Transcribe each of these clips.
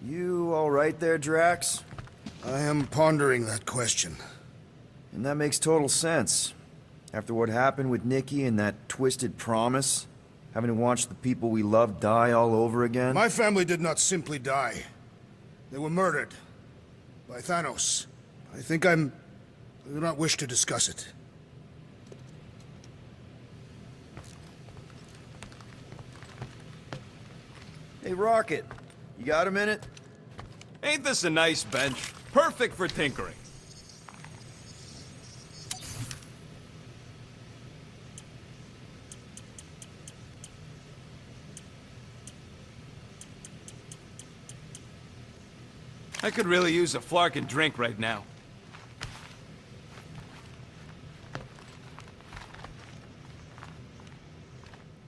You all right there, Drax? I am pondering that question. And that makes total sense. After what happened with Nikki and that twisted promise, having to watch the people we love die all over again. My family did not simply die. They were murdered. By Thanos. I do not wish to discuss it. Hey, Rocket, you got a minute? Ain't this a nice bench? Perfect for tinkering. I could really use a flarkin' drink right now.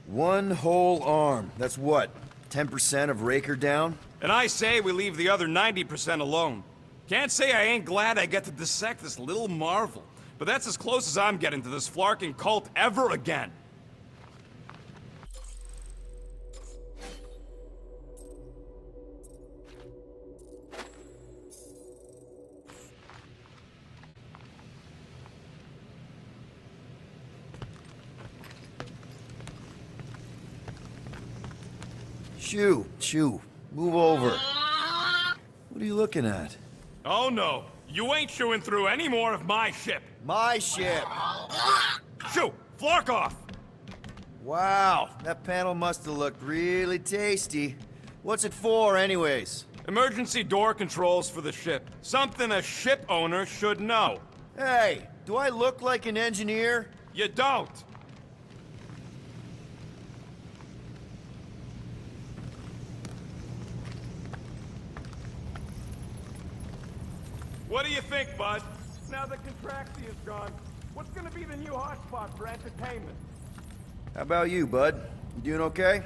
One whole arm. That's what? 10% of Raker down? And I say we leave the other 90% alone. Can't say I ain't glad I get to dissect this little marvel, but that's as close as I'm getting to this flarkin' cult ever again. Shoo, move over. What are you looking at? Oh no, you ain't chewing through any more of my ship. My ship! Shoo, flark off! Wow, that panel must have looked really tasty. What's it for, anyways? Emergency door controls for the ship. Something a ship owner should know. Hey, do I look like an engineer? You don't. What do you think, bud? Now that Contraxi is gone, what's gonna be the new hotspot for entertainment? How about you, bud? You doing okay?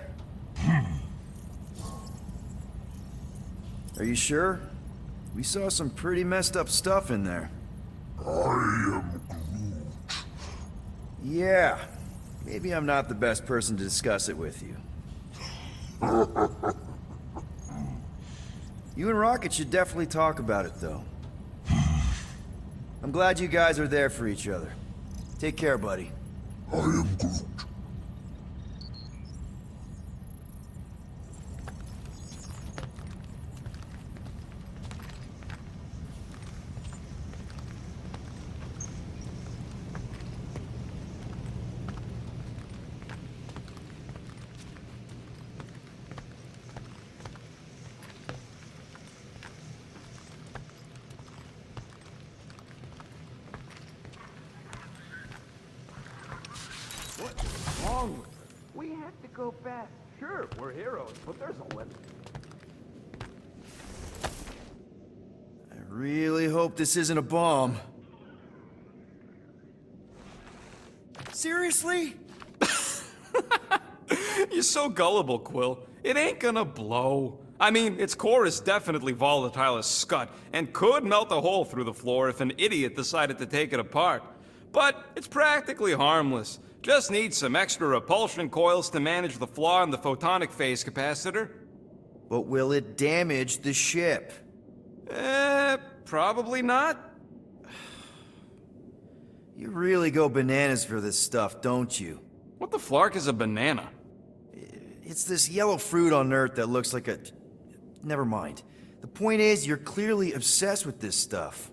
Are you sure? We saw some pretty messed up stuff in there. I am Groot. Yeah. Maybe I'm not the best person to discuss it with you. You and Rocket should definitely talk about it, though. I'm glad you guys are there for each other. Take care, buddy. I am Groot. What's wrong with us? We have to go fast. Sure, we're heroes, but there's a limit. I really hope this isn't a bomb. Seriously? You're so gullible, Quill. It ain't gonna blow. I mean, its core is definitely volatile as scut, and could melt a hole through the floor if an idiot decided to take it apart. But it's practically harmless. Just needs some extra repulsion coils to manage the flaw in the photonic phase capacitor. But will it damage the ship? Probably not. You really go bananas for this stuff, don't you? What the flark is a banana? It's this yellow fruit on Earth that looks like a... Never mind. The point is, you're clearly obsessed with this stuff.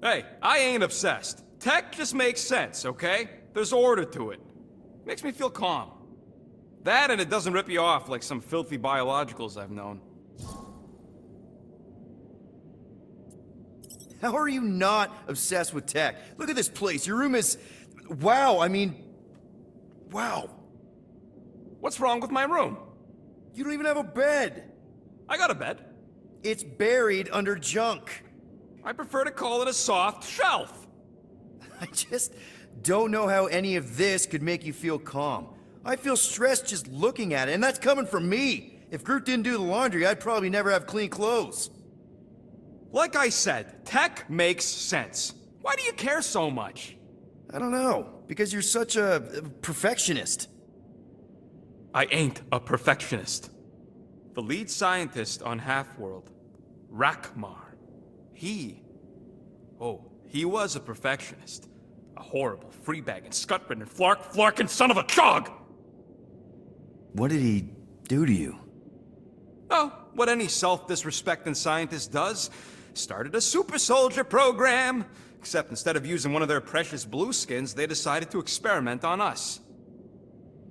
Hey, I ain't obsessed. Tech just makes sense, okay? There's order to it. Makes me feel calm. That and it doesn't rip you off like some filthy biologicals I've known. How are you not obsessed with tech? Look at this place. Your room is... Wow, I mean... Wow. What's wrong with my room? You don't even have a bed. I got a bed. It's buried under junk. I prefer to call it a soft shelf. I just don't know how any of this could make you feel calm. I feel stressed just looking at it, and that's coming from me. If Groot didn't do the laundry, I'd probably never have clean clothes. Like I said, tech makes sense. Why do you care so much? I don't know, because you're such a perfectionist. I ain't a perfectionist. The lead scientist on Half-World. Rakmar. He was a perfectionist. A horrible, free-bagging, scut-ridden, flarkin' son of a chog! What did he do to you? Oh, what any self-disrespecting scientist does. Started a super soldier program. Except instead of using one of their precious blueskins, they decided to experiment on us.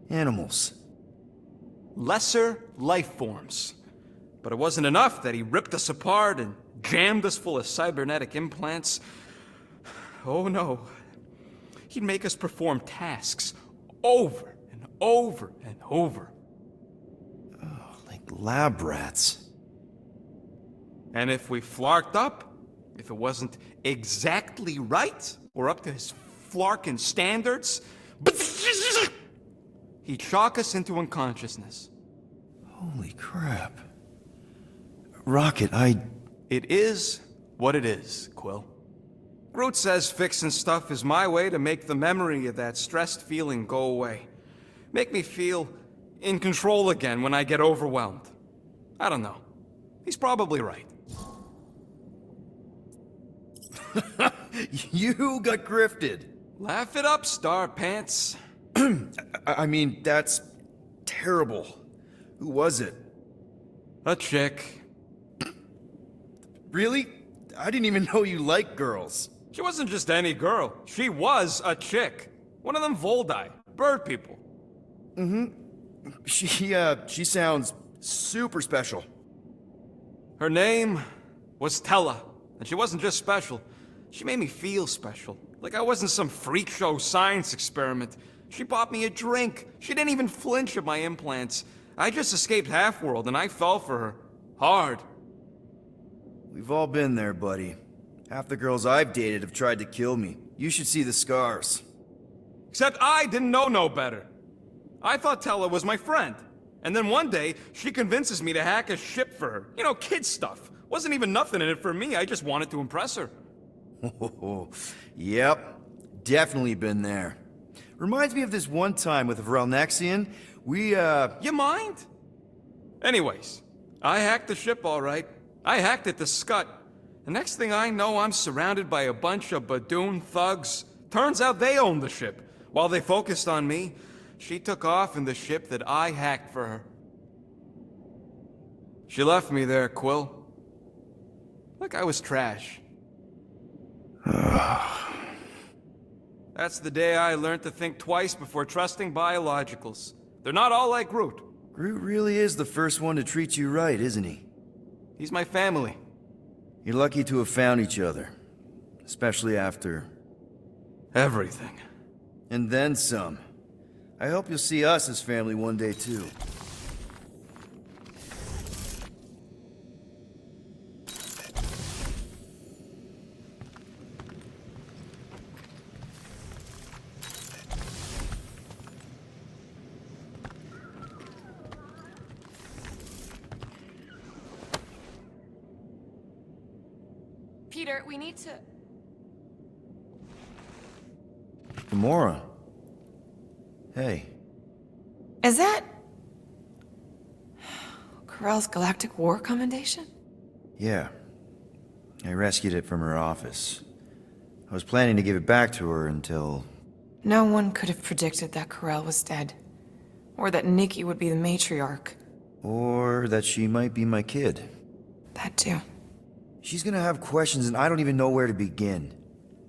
Animals. Lesser life forms. But it wasn't enough that he ripped us apart and jammed us full of cybernetic implants. Oh no. He'd make us perform tasks over and over and over. Like lab rats. And if we flarked up, if it wasn't exactly right, or up to his flarkin' standards, he'd shock us into unconsciousness. Holy crap. Rocket, It is what it is, Quill. Groot says fixing stuff is my way to make the memory of that stressed feeling go away. Make me feel in control again when I get overwhelmed. I don't know. He's probably right. You got grifted. Laugh it up, Star Pants. I mean, that's terrible. Who was it? A chick. Really? I didn't even know you liked girls. She wasn't just any girl. She was a chick. One of them Voldi, bird people. She sounds super special. Her name was Tella, and she wasn't just special. She made me feel special, like I wasn't some freak show science experiment. She bought me a drink. She didn't even flinch at my implants. I just escaped Half-World, and I fell for her. Hard. We've all been there, buddy. Half the girls I've dated have tried to kill me. You should see the scars. Except I didn't know no better. I thought Tella was my friend. And then one day, she convinces me to hack a ship for her. You know, kid stuff. Wasn't even nothing in it for me, I just wanted to impress her. Yep, definitely been there. Reminds me of this one time with Vrelnexian. You mind? Anyways, I hacked the ship all right. I hacked it to Scut. The next thing I know, I'm surrounded by a bunch of Badoon thugs. Turns out they owned the ship. While they focused on me, she took off in the ship that I hacked for her. She left me there, Quill. Like I was trash. That's the day I learned to think twice before trusting biologicals. They're not all like Groot. Groot really is the first one to treat you right, isn't he? He's my family. You're lucky to have found each other. Especially after... everything. And then some. I hope you'll see us as family one day, too. Peter, we need to... Gamora. Hey. Is that... Corell's Galactic War Commendation? Yeah. I rescued it from her office. I was planning to give it back to her until... No one could have predicted that Corell was dead. Or that Nikki would be the matriarch. Or that she might be my kid. That too. She's gonna have questions and I don't even know where to begin.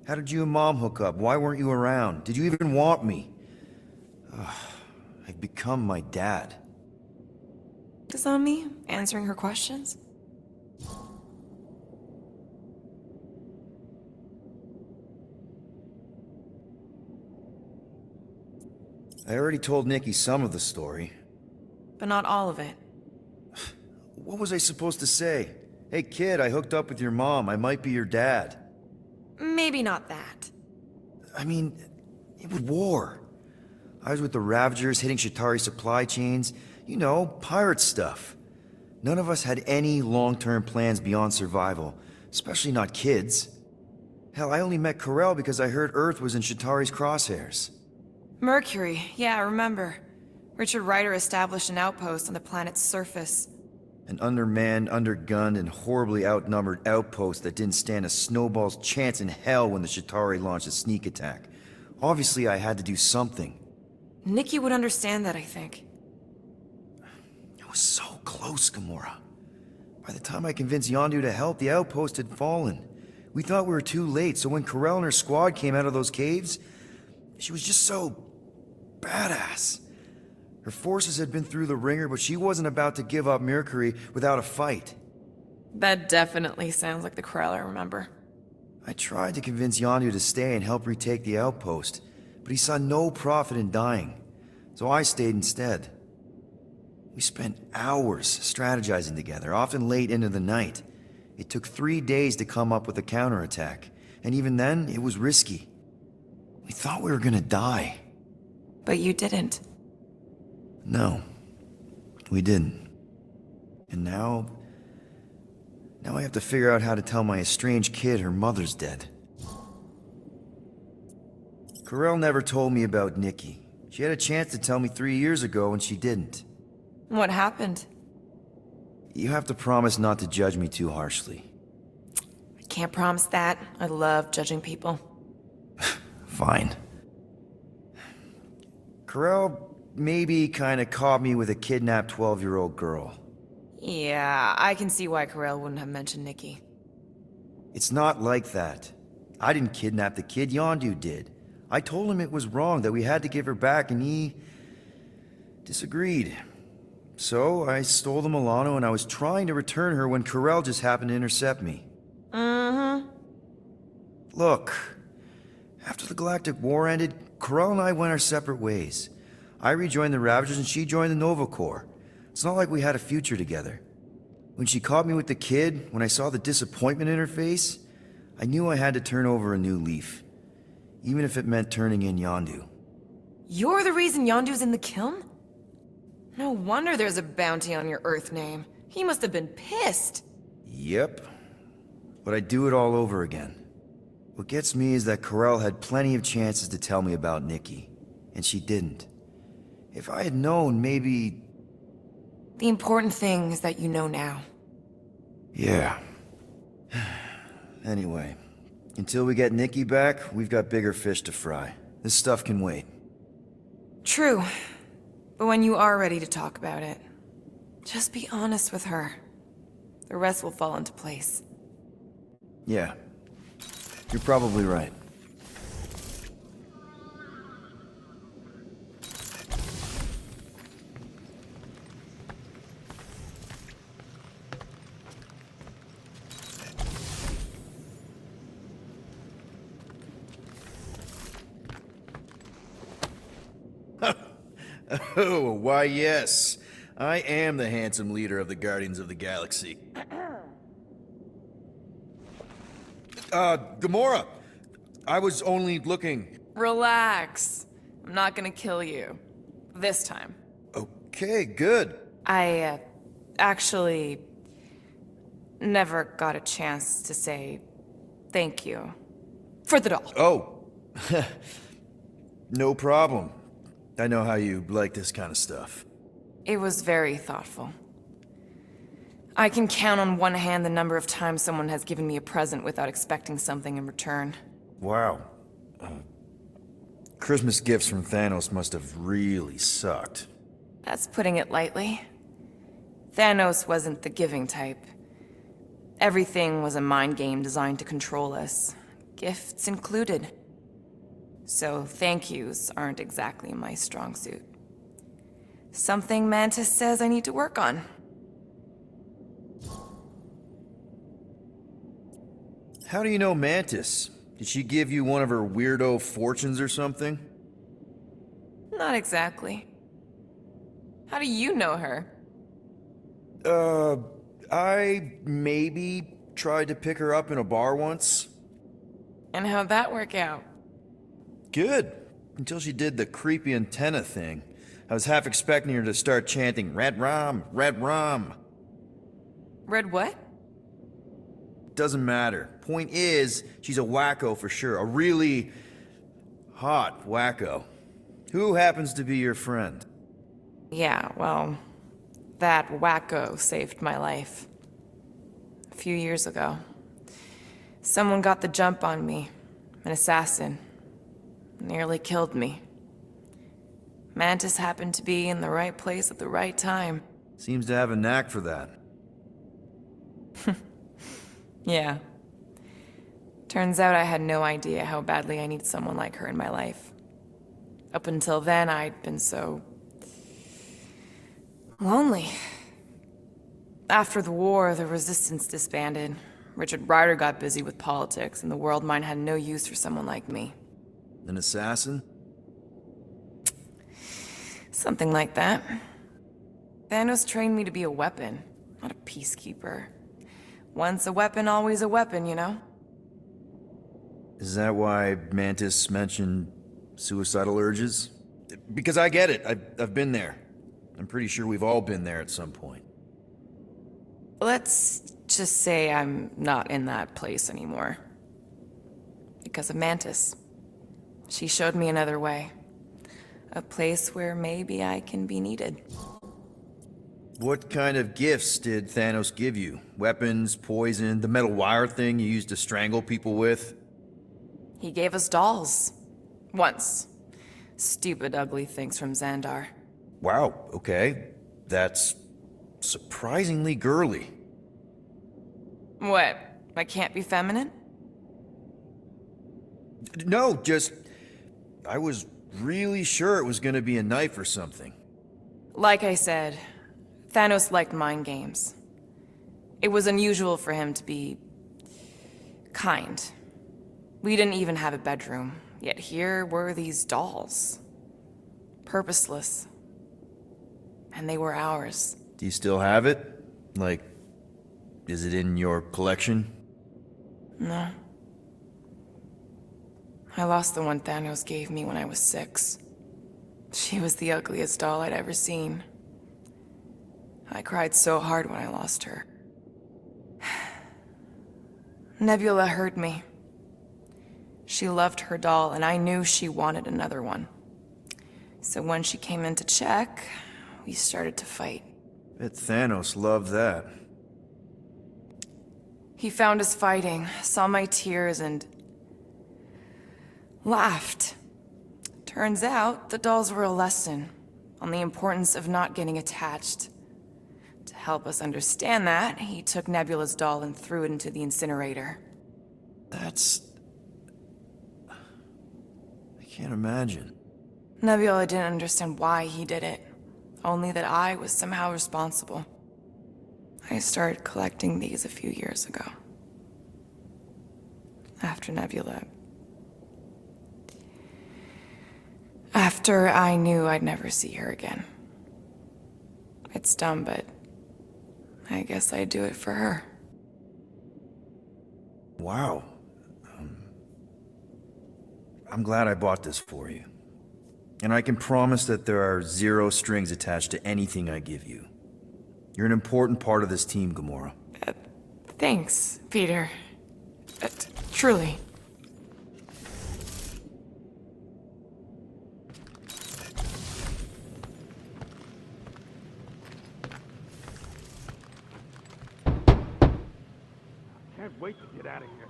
How did you and Mom hook up? Why weren't you around? Did you even want me? I've become my dad. Is on me, answering her questions? I already told Nikki some of the story. But not all of it. What was I supposed to say? Hey kid, I hooked up with your mom. I might be your dad. Maybe not that. I mean, it was war. I was with the Ravagers hitting Shatari supply chains. You know, pirate stuff. None of us had any long-term plans beyond survival, especially not kids. Hell, I only met Corell because I heard Earth was in Shatari's crosshairs. Mercury, yeah, I remember. Richard Ryder established an outpost on the planet's surface. An undermanned, undergunned, and horribly outnumbered outpost that didn't stand a snowball's chance in hell when the Chitauri launched a sneak attack. Obviously, I had to do something. Nikki would understand that, I think. It was so close, Gamora. By the time I convinced Yondu to help, the outpost had fallen. We thought we were too late, so when Corell and her squad came out of those caves, she was just so badass. Her forces had been through the ringer, but she wasn't about to give up Mercury without a fight. That definitely sounds like the Corell I remember. I tried to convince Yondu to stay and help retake the outpost, but he saw no profit in dying, so I stayed instead. We spent hours strategizing together, often late into the night. It took 3 days to come up with a counterattack, and even then, it was risky. We thought we were gonna die. But you didn't. No, we didn't. And now I have to figure out how to tell my estranged kid her mother's dead. Corell never told me about Nikki. She had a chance to tell me 3 years ago and she didn't. What happened? You have to promise not to judge me too harshly. I can't promise that. I love judging people. Fine. Corell maybe kinda caught me with a kidnapped 12-year-old girl. Yeah, I can see why Corell wouldn't have mentioned Nikki. It's not like that. I didn't kidnap the kid, Yondu did. I told him it was wrong, that we had to give her back, and he disagreed. So I stole the Milano and I was trying to return her when Corell just happened to intercept me. Mm-hmm. Look, after the Galactic War ended, Corell and I went our separate ways. I rejoined the Ravagers and she joined the Nova Corps. It's not like we had a future together. When she caught me with the kid, when I saw the disappointment in her face, I knew I had to turn over a new leaf. Even if it meant turning in Yondu. You're the reason Yondu's in the kiln? No wonder there's a bounty on your Earth name. He must have been pissed. Yep. But I'd do it all over again. What gets me is that Corell had plenty of chances to tell me about Nikki, and she didn't. If I had known, maybe... The important thing is that you know now. Yeah. Anyway, until we get Nikki back, we've got bigger fish to fry. This stuff can wait. True. But when you are ready to talk about it, just be honest with her. The rest will fall into place. Yeah. You're probably right. Oh, why yes. I am the handsome leader of the Guardians of the Galaxy. Gamora! I was only looking... Relax. I'm not gonna kill you. This time. Okay, good. I, actually... never got a chance to say thank you. For the doll. Oh. No problem. I know how you like this kind of stuff. It was very thoughtful. I can count on one hand the number of times someone has given me a present without expecting something in return. Wow. Christmas gifts from Thanos must have really sucked. That's putting it lightly. Thanos wasn't the giving type. Everything was a mind game designed to control us, gifts included. So thank yous aren't exactly my strong suit. Something Mantis says I need to work on. How do you know Mantis? Did she give you one of her weirdo fortunes or something? Not exactly. How do you know her? I maybe tried to pick her up in a bar once. And how'd that work out? Good. Until she did the creepy antenna thing. I was half expecting her to start chanting, "Red rum, red rum." Red what? Doesn't matter. Point is, she's a wacko for sure. A really hot wacko. Who happens to be your friend? Yeah, well, That wacko saved my life. A few years ago, someone got the jump on me. An assassin. Nearly killed me. Mantis happened to be in the right place at the right time. Seems to have a knack for that. Yeah. Turns out I had no idea how badly I needed someone like her in my life. Up until then, I'd been so... lonely. After the war, the resistance disbanded. Richard Ryder got busy with politics, and the world mine had no use for someone like me. An assassin? Something like that. Thanos trained me to be a weapon, not a peacekeeper. Once a weapon, always a weapon, you know? Is that why Mantis mentioned suicidal urges? Because I get it. I've been there. I'm pretty sure we've all been there at some point. Let's just say I'm not in that place anymore. Because of Mantis. She showed me another way. A place where maybe I can be needed. What kind of gifts did Thanos give you? Weapons, poison, the metal wire thing you used to strangle people with? He gave us dolls. Once. Stupid, ugly things from Xandar. Wow, okay. That's surprisingly girly. What? I can't be feminine? No, just... I was really sure it was gonna be a knife or something. Like I said, Thanos liked mind games. It was unusual for him to be... kind. We didn't even have a bedroom, yet here were these dolls. Purposeless. And they were ours. Do you still have it? Like, is it in your collection? No. I lost the one Thanos gave me when I was 6. She was the ugliest doll I'd ever seen. I cried so hard when I lost her. Nebula hurt me. She loved her doll, and I knew she wanted another one. So when she came in to check, we started to fight. Bet Thanos loved that. He found us fighting, saw my tears, and laughed. Turns out, the dolls were a lesson on the importance of not getting attached. To help us understand that, he took Nebula's doll and threw it into the incinerator. That's... I can't imagine. Nebula didn't understand why he did it, only that I was somehow responsible. I started collecting these a few years ago. After Nebula. After I knew I'd never see her again. It's dumb, but I guess I'd do it for her. Wow. I'm glad I bought this for you. And I can promise that there are 0 strings attached to anything I give you. You're an important part of this team, Gamora. Thanks, Peter. Truly. Can't wait to get out of here.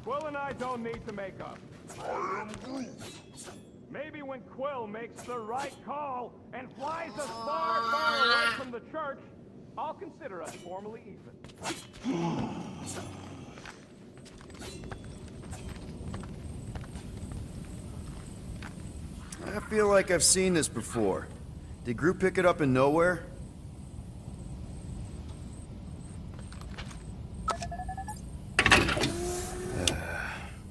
Quill and I don't need to make up. Maybe when Quill makes the right call and flies us far, far away from the church, I'll consider us formally even. I feel like I've seen this before. Did Groot pick it up in Nowhere?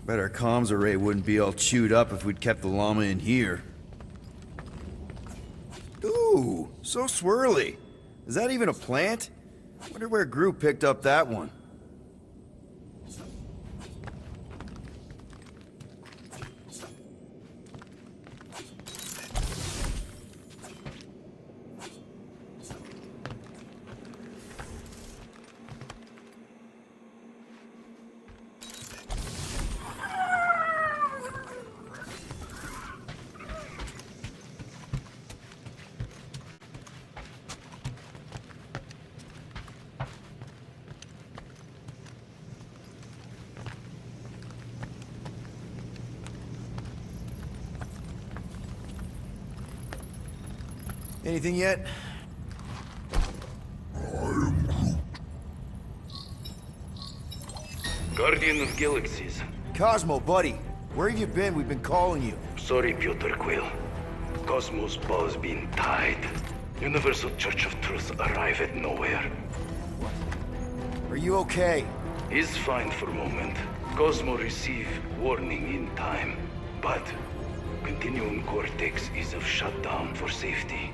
Bet our comms array wouldn't be all chewed up if we'd kept the llama in here. Ooh, so swirly. Is that even a plant? Wonder where Groot picked up that one. Anything yet? Guardian of Galaxies. Cosmo, buddy. Where have you been? We've been calling you. Sorry, Piotr Quill. Cosmos ball's been tied. Universal Church of Truth arrive at nowhere. Are you okay? He's fine for a moment. Cosmo receive warning in time. But Continuum Cortex is of shutdown for safety.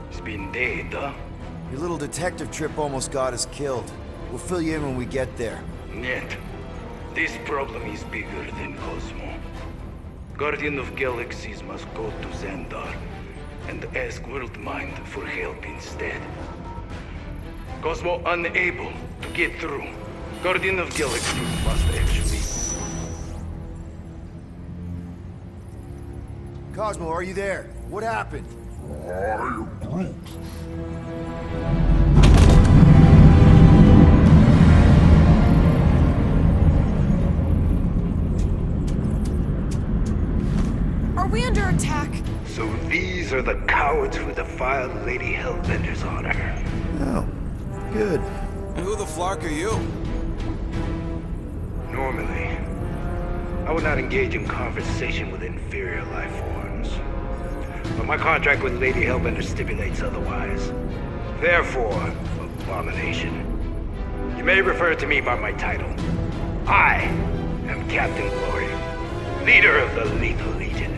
It's been dead, huh? Your little detective trip almost got us killed. We'll fill you in when we get there. Yet, this problem is bigger than Cosmo. Guardian of Galaxies must go to Xandar and ask Worldmind for help instead. Cosmo unable to get through. Guardian of Galaxies must actually... Cosmo, are you there? What happened? I am Groot. Are we under attack? So these are the cowards who defiled Lady Hellbender's honor. Oh, good. Who the flark are you? Normally, I would not engage in conversation with inferior life forms. But my contract with Lady Hellbender stipulates otherwise. Therefore, abomination. You may refer to me by my title. I am Captain Glory, leader of the Lethal Legion.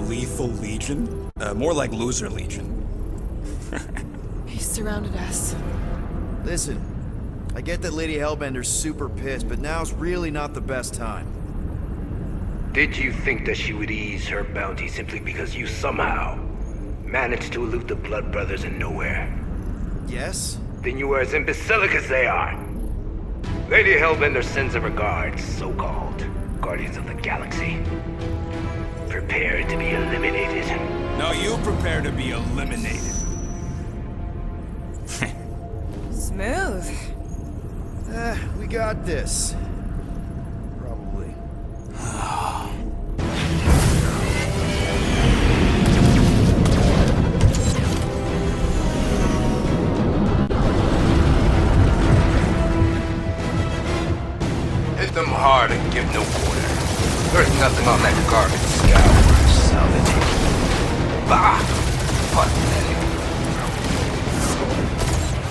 Lethal Legion? More like Loser Legion. He surrounded us. Listen, I get that Lady Hellbender's super pissed, but now's really not the best time. Did you think that she would ease her bounty simply because you somehow managed to elude the Blood Brothers in nowhere? Yes? Then you are as imbecilic as they are. Lady Hellbender sends her regards, so-called Guardians of the Galaxy. Prepare to be eliminated. No, you prepare to be eliminated. Smooth. We got this. Probably. Hit them hard and give no quarter. There's nothing on that garbage scout worth salvaging. Bah! Pathetic.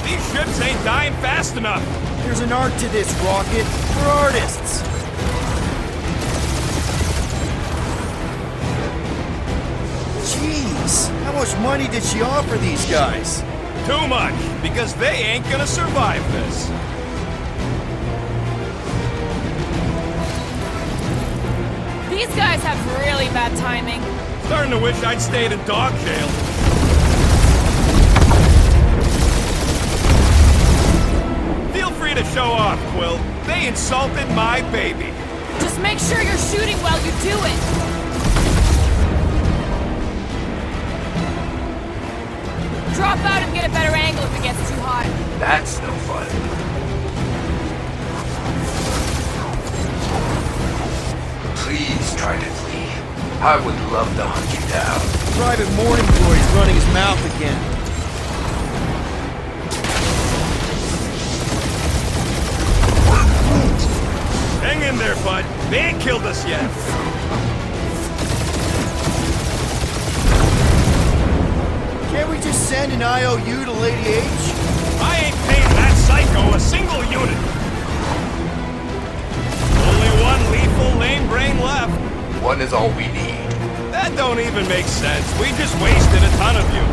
These ships ain't dying fast enough. There's an art to this, Rocket. We're artists. Jeez, how much money did she offer these guys? Too much, because they ain't gonna survive this. These guys have really bad timing. Starting to wish I'd stayed in dog jail. Feel free to show off, Quill. They insulted my baby. Just make sure you're shooting while you do it. Drop out and get a better angle if it gets too hot. That's no fun. Please try to flee. I would love to hunt you down. Private Morning Glory's running his mouth again. Hang in there, bud. They ain't killed us yet. Can't we just send an IOU to Lady H? I ain't paying that psycho a single unit. Only one lethal lame brain left. One is all we need. That don't even make sense. We just wasted a ton of you.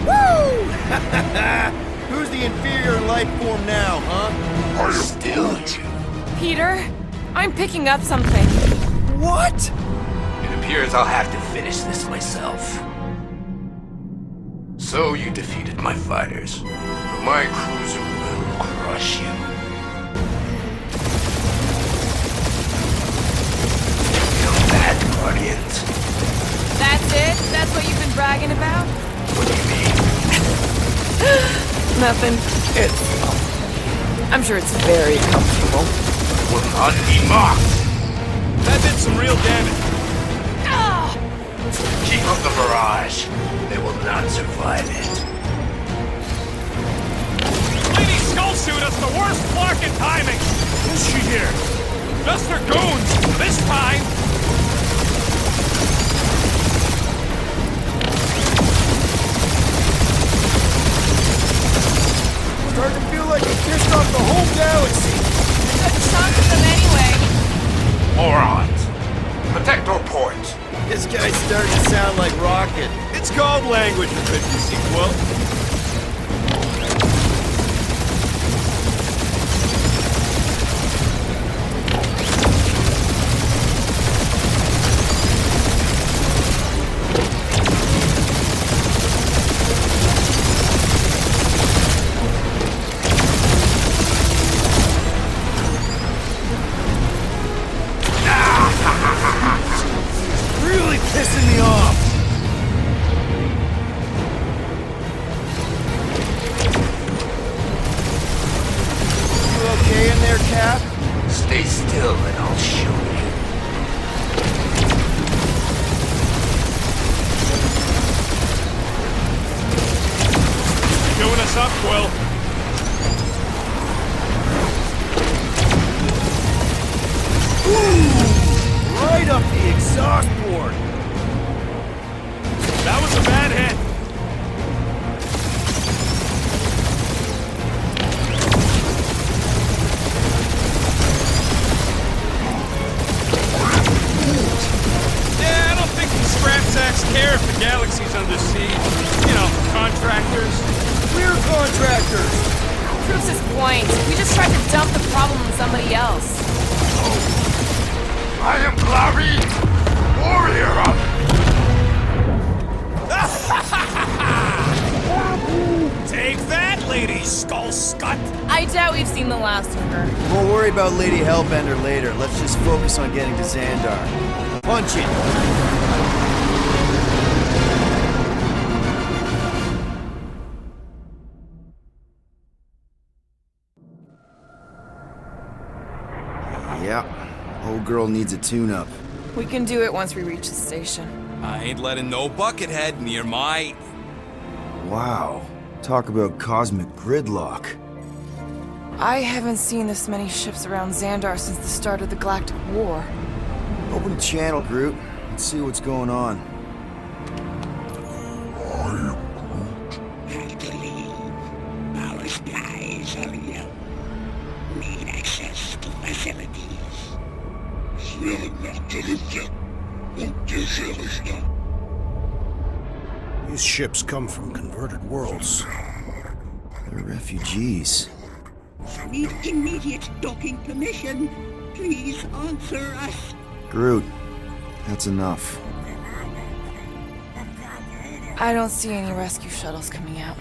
Woo! Who's the inferior life form now, huh? Still you. Peter, I'm picking up something. What? It appears I'll have to finish this myself. So you defeated my fighters, but my cruiser will crush you. Feel that, Guardians? That's it? That's what you've been bragging about? What do you mean? Nothing. I'm sure it's very comfortable. Will not be mocked. That did some real damage. Ah! survive it. Lady Skullsuit has the worst flarkin' timing! Who's she here? Just her goons! This time! Starting to feel like you pissed off the whole galaxy. A good chunk of them anyway. Morons! Protect our port! This guy's starting to sound like Rocket. It's called language efficiency, Quill. Really pissing me off. You okay in there, Cap? Stay still and I'll show you. Doing us up, Quill. Right up the exhaust port. That was a bad hit. Yeah, I don't think the scrap sacks care if the galaxy's under siege. You know, contractors. We're contractors. Proves his point. We just tried to dump the problem on somebody else. I am Clary, warrior of... Take that, Lady Skullscut! I doubt we've seen the last of her. We'll worry about Lady Hellbender later. Let's just focus on getting to Xandar. Punch it! Yeah, old girl needs a tune-up. We can do it once we reach the station. I ain't letting no buckethead near my... Wow, talk about cosmic gridlock. I haven't seen this many ships around Xandar since the start of the Galactic War. Open the channel, Groot. Let's see what's going on. Our skies are yellow. Need access to facilities. These ships come from converted worlds. They're refugees. Need immediate docking permission. Please answer us. Groot, that's enough. I don't see any rescue shuttles coming out.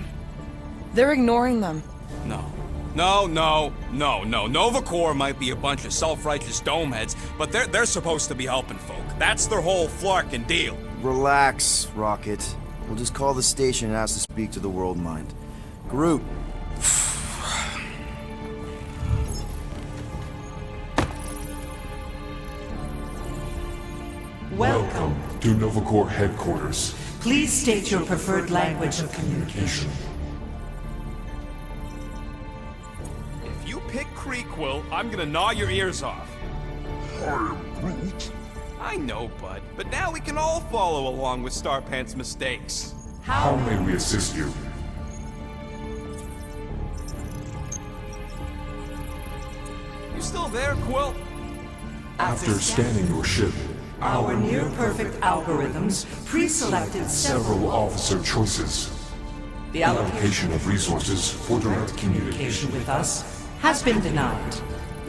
They're ignoring them. No. Nova Corps might be a bunch of self-righteous domeheads, but they're supposed to be helping folk. That's their whole flarkin' deal. Relax, Rocket. We'll just call the station and ask to speak to the World Mind. Groot. Welcome to Nova Corps headquarters. Please state your preferred language of communication. If you pick Kree, Quill, I'm gonna gnaw your ears off. I know, bud, but now we can all follow along with Starpant's mistakes. How may we assist you? You still there, Quill? After scanning your ship, Our near-perfect algorithms pre-selected several officer choices. The Allocation of resources for direct communication. communication with us has been denied.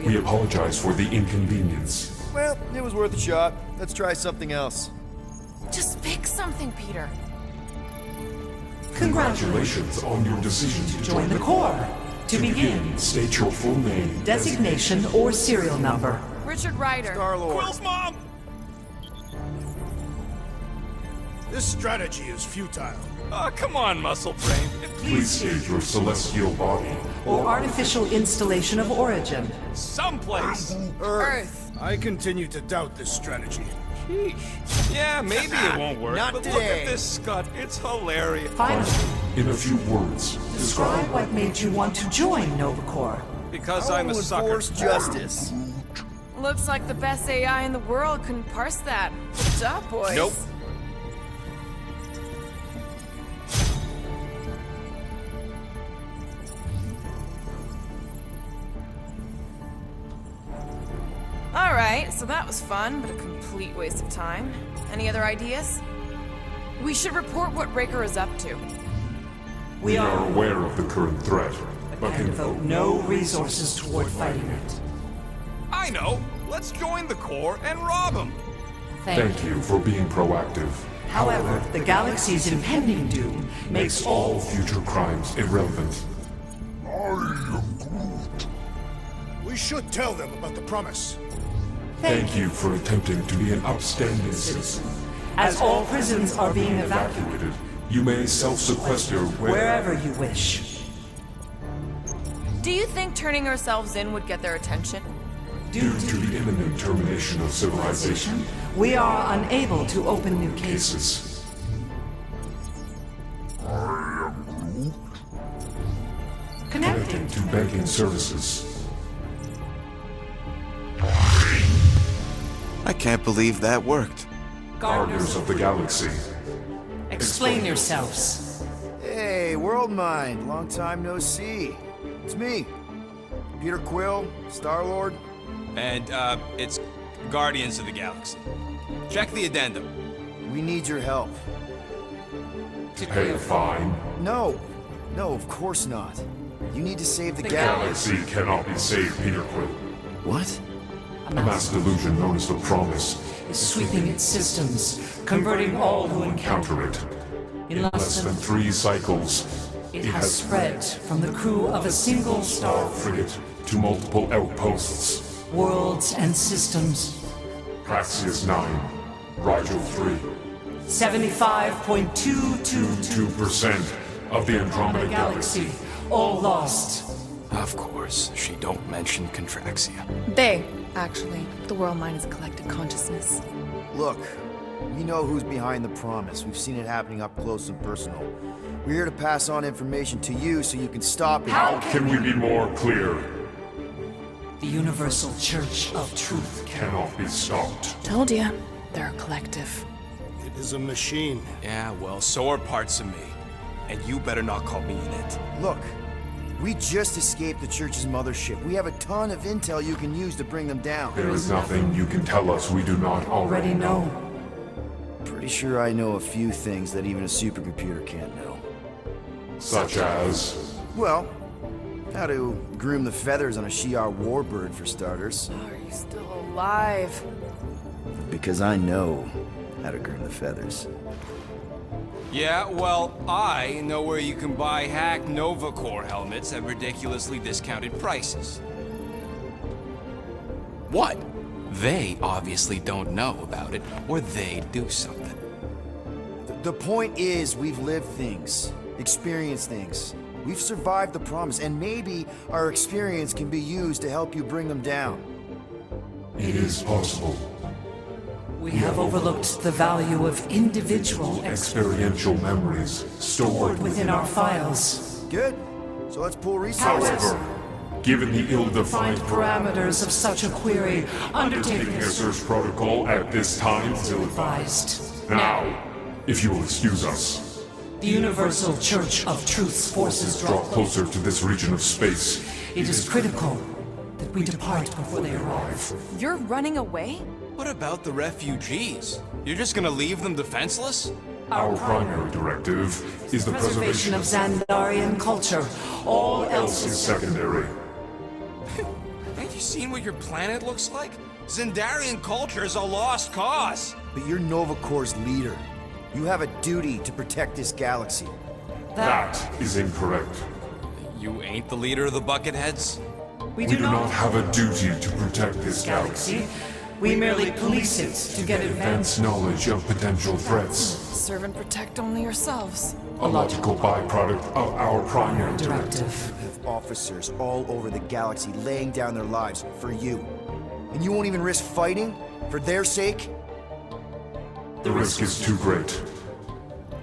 We apologize for the inconvenience. Well, it was worth a shot. Let's try something else. Just pick something, Peter. Congratulations on your decision to Join the Corps. To begin, State your full name. designation or serial number. Richard Ryder. Star-Lord. Quill's mom! This strategy is futile. Oh, come on, muscle brain. Please state your celestial body. Or artificial installation of origin. Someplace. Earth. I continue to doubt this strategy. Sheesh. Yeah, maybe it won't work, Not but look today. at this Scud. It's hilarious. Finally, In a few words, describe what made you want to join Novacore. Because I'm a sucker. Enforce justice. Looks like the best AI in the world couldn't parse that. Good job, boys. Nope. Alright, so that was fun, but a complete waste of time. Any other ideas? We should report what Raker is up to. we are aware of the current threat, but And can devote no resources toward fighting it. I know. Let's join the Corps and rob them. thank you for being proactive. However, the galaxy's impending doom makes All future crimes irrelevant. We should tell them about the promise. Thank you for attempting to be an upstanding citizen. As all prisons are being evacuated, You may self-sequester wherever you wish. Do you think turning ourselves in would get their attention? Due to the imminent termination of civilization We are unable to open new cases. cases. Connecting. To banking services. I can't believe that worked. Gardeners of the Galaxy. Explain yourselves. Hey, World Mind. Long time no see. It's me. Peter Quill, Star-Lord. And, it's Guardians of the Galaxy. Check the addendum. We need your help. To pay a fine. No. No, of course not. You need to save the galaxy. Galaxy cannot be saved, Peter Quill. What? A mass delusion known as the Promise. Is sweeping its systems, converting all who encounter Counter it. in Less than 3 cycles, it has spread from the crew of a single star frigate to multiple outposts. worlds and systems. Praxius 9, Rigel 3. 75.222 2% of the Andromeda Galaxy. galaxy, all lost. Of course, she don't mention Contraxia. They, actually. The world mind is a collective consciousness. Look, we know who's behind the promise. We've seen it happening up close and personal. We're here to pass on information to you so you can stop it. How Can we be more clear? The Universal Church of Truth. Cannot be stopped. Told ya. They're a collective. It is a machine. Yeah, well, so are parts of me. And you better not call me in it. Look, we just escaped the church's mothership. We have a ton of intel you can use to bring them down. There is nothing you can tell us we do not already Already know. Pretty sure I know a few things that even a supercomputer can't know. Such as... Well, how to groom the feathers on a Shi'ar warbird, for starters. Are you still alive? Because I know how to groom the feathers. Yeah, well, I know where you can buy hacked Nova Corps helmets at ridiculously discounted prices. What? They obviously don't know about it, or they'd do something. The point is, we've lived things, experienced things. We've survived the promise, and maybe our experience can be used to help you bring them down. It is possible. We have overlooked the value of individual Experiential memories stored within our files. Good. So let's pool resources. However, given the ill-defined Find parameters of such a query. Undertaking taking a search protocol at this time still advised. Now, if you will excuse us, The Universal Church of Truth's forces draw draw closer to this region of space. It is critical that we depart before they arrive. You're running away? What about the refugees? You're just gonna leave them defenseless? Our primary directive is the Preservation preservation of Xandarian culture. All else is is secondary. Ain't you seen what your planet looks like? Xandarian culture is a lost cause. But you're Nova Corps' leader. You have a duty to protect this galaxy. That is incorrect. You ain't the leader of the Bucketheads? We We do not have a duty to protect this galaxy. galaxy. We merely police it to get advanced. Advance knowledge of potential threats. Serve and protect only yourselves. A logical byproduct of our primary directive. Directive. You have officers all over the galaxy laying down their lives for you. And you won't even risk fighting? For their sake? The risk is too great.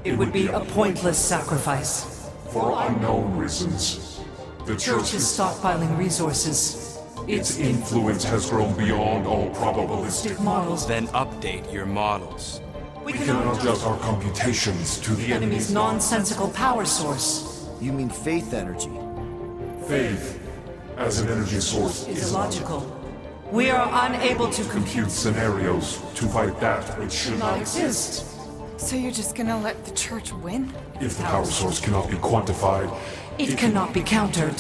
It would be a pointless sacrifice. For unknown reasons. The Church is stockpiling resources. Its influence has grown beyond all probabilistic models. Then update your models. We We can adjust our computations to the enemy's nonsensical power source. You mean faith energy? faith as an energy source Is illogical. We are unable to compute scenarios to fight that which should not not exist. So you're just gonna let the church win? If the power source cannot be quantified, It cannot be countered.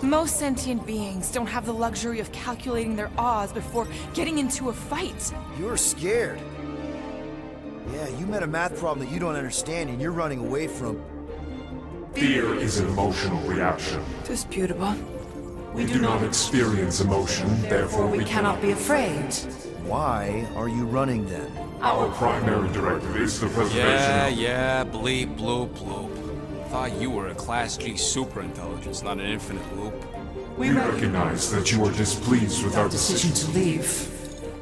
Most sentient beings don't have the luxury of calculating their odds before getting into a fight. You're scared. Yeah, you met a math problem that you don't understand and you're running away from. fear is an emotional reaction. Disputable. We do not experience emotion, therefore We cannot be afraid. Why are you running then? Our primary directive is the preservation Yeah, bleep, bloop, bloop. Thought you were a Class G superintelligence, not an infinite loop. We recognize that you are displeased with our Decision decision. to leave.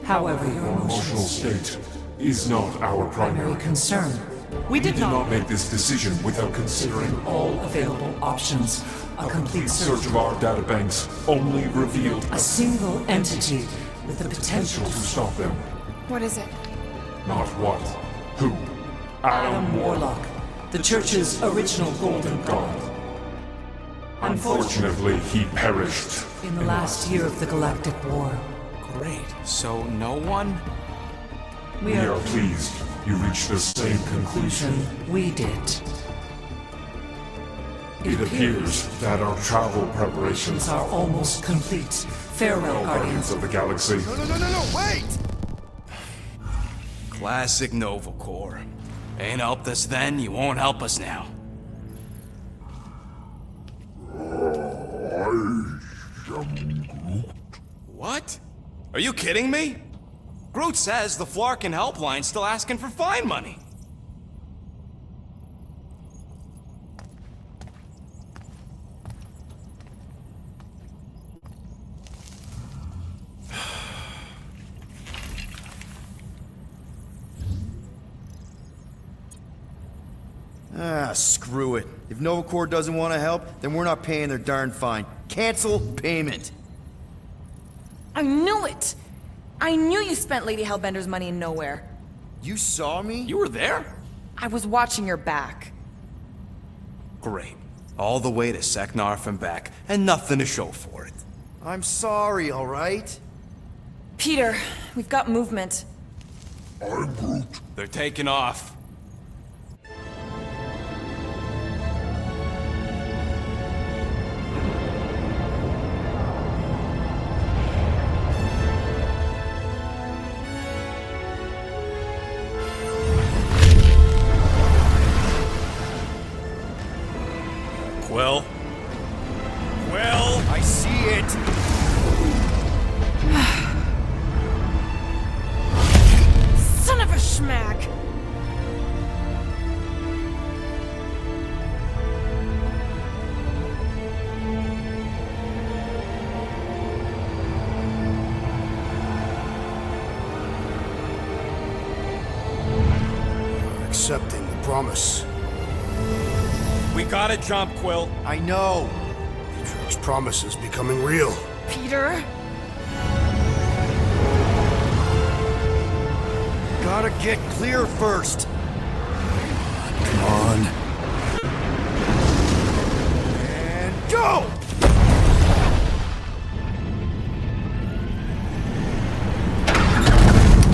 However, your Emotional emotions state is not our primary primary. concern. We We did did not not make this decision without considering all all available options. A complete search search. of our databanks only revealed A single entity with the potential potential to stop them. What is it? Not what, who. Adam Warlock, the Church's original Golden God. Unfortunately, he perished. In the last year of the Galactic War, Great. So no one? we We are are pleased you reached the same conclusion. we did. It appears that our travel preparations Are almost complete. Farewell, Guardians Guardians. of the Galaxy. No, wait! Classic Nova Corps. Ain't helped us then, you won't help us now. What? Are you kidding me? Groot says the Flarkin helpline's still asking for fine money. Ah, screw it. If Nova Corps doesn't want to help, then we're not paying their darn fine. Cancel payment. I knew it! I knew you spent Lady Hellbender's money in nowhere. You saw me? You were there? I was watching your back. Great. All the way to Seknarf and back, and nothing to show for it. I'm sorry, all right? Peter, we've got movement. They're taking off. Quill? Quill? I see it. Son of a schmack! Accepting the promise. We gotta jump, Quill. I know. Atrio's promise is becoming real. Peter? Gotta get clear first. Come on. And go!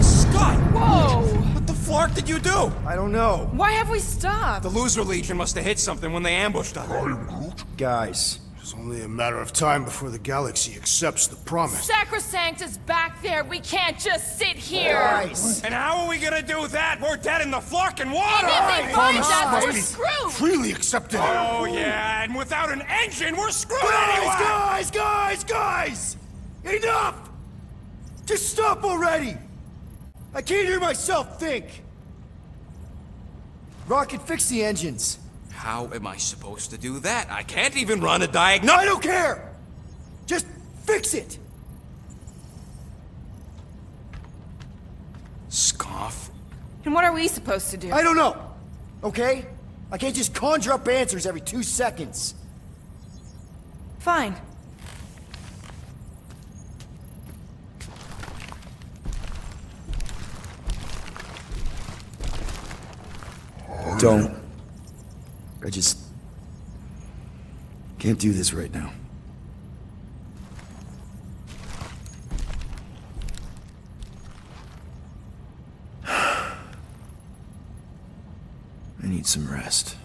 Scott! Whoa! What the flark did you do? I don't know. Why have we stopped? The Loser Legion must have hit something when they ambushed us. Guys, It's only a matter of time before the galaxy accepts the promise. Sacrosanct is back there. We can't just sit here. guys. And how are we gonna do that? We're dead in the flarkin' water! If they find Promise us, must we're be screwed. freely accepted. Oh yeah, and without an engine, we're screwed anyway! Guys! Enough! Just stop already! I can't hear myself think. Rocket, fix the engines. How am I supposed to do that? I can't even run a I diagnostic. don't care! Just fix it! Scoff. And what are we supposed to do? I don't know, okay? I can't just conjure up answers every 2 seconds. Fine. Don't. I just can't do this right now. I need some rest.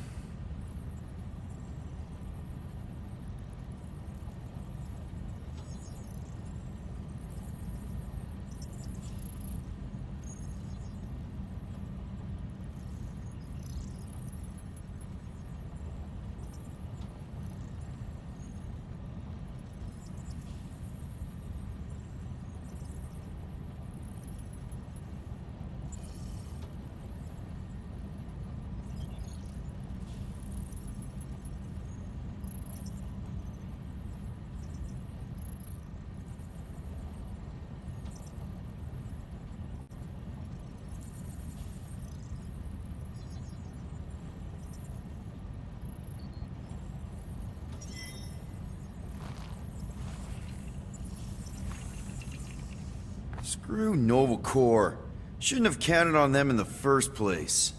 Screw Nova Corps. Shouldn't have counted on them in the first place.